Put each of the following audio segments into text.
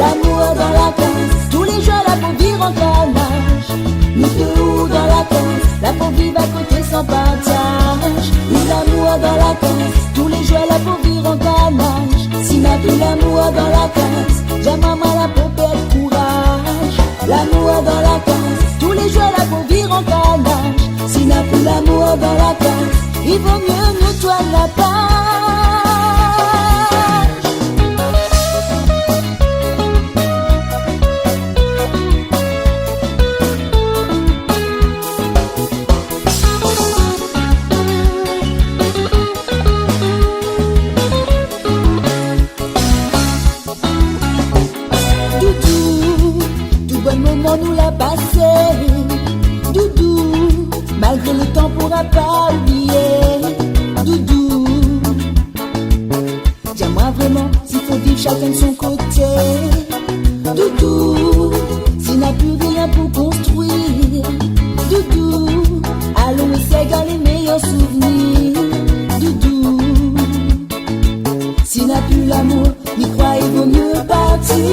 L'amour dans la case, tous les jours la pauvre vivre en calage. Nous deux dans la case, la pauvre vivre à côté sans partage. L'amour dans la case, tous les jours la pauvre vivre en calage. Si n'a plus l'amour dans la case, j'ai maman la pauvre perdre courage. L'amour dans la case, tous les jours la pauvre vivre en calage. Si n'a plus l'amour dans la case, il vaut mieux nous toi la page. Nous l'a passé, Doudou, malgré le temps pourra pas oublier, Doudou. Dis-moi vraiment s'il faut vivre chacun de son côté, Doudou. S'il n'a plus rien pour construire, Doudou. Allons essayer dans les meilleurs souvenirs, Doudou. S'il n'a plus l'amour, n'y crois il vaut mieux partir.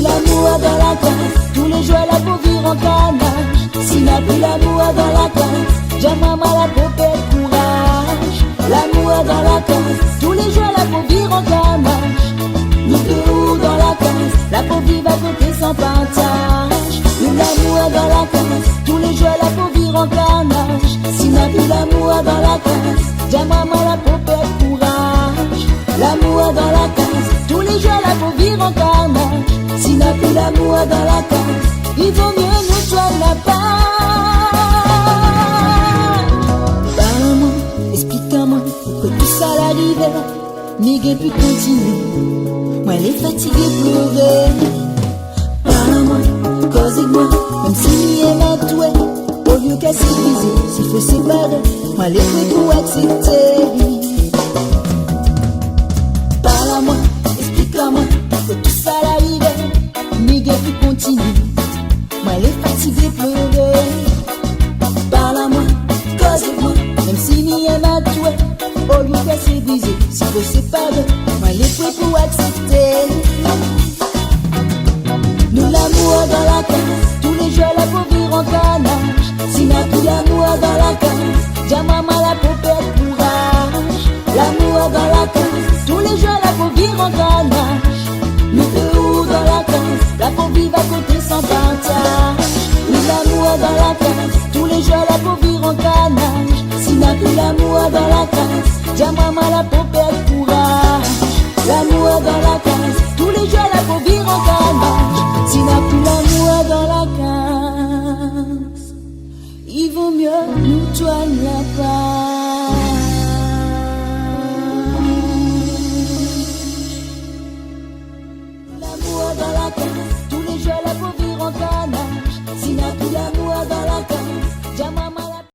L'amour dans la case, tous les jours la pauvre vivre en canage. S'il n'a plus l'amour dans la case, j'ai maman la pauvre perdre courage. L'amour dans la case, tous les jours la pauvre vivre en canage. Nous deux dans la case, la pauvre vivre à côté sans partage. L'amour dans la case, tous les jours la pauvre vivre en canage. S'il n'a plus l'amour dans la case, j'ai maman la pauvre perdre courage. L'amour dans la case, tous les jours la pauvre vivre en canage. S'il n'a plus l'amour dans la case, il vaut mieux nous joindre la page. Parle-moi, explique-moi que tout ça l'arrivait. Nigga pu continuer, moi les fatigué pleurer. Parle-moi, cause-moi, même si m'y aime à toi. Au lieu qu'à s'épuiser, s'il faut séparer, moi les prêts pour accepter. Parle-moi, explique-moi que tout ça l'arrivait. Nigga pu continuer, moi les fatigué pleurer. Parle-moi, cause-moi, même si m'y aime à toi. Au lieu qu'à s'épuiser, s'il faut séparer, moi les prêts pour accepter. Nous l'amour dans la case, tous les jours la pauvre vivre en canage. S'il n'a plus l'amour dans la case, j'ai maman la pauvre perdre courage. L'amour dans la case, tous les jours la pauvre vivre en canage. Nous deux dans la case, la pauvre vivre à côté sans partage. Nous l'amour dans la case, tous les jours la pauvre vivre en canage. S'il n'a plus l'amour dans la case, j'ai maman la pauvre perdre courage. L'amour dans la case, tous les jours la pauvre vivre en canage. S'il n'a plus l'amour dans la case, il vaut mieux nous toi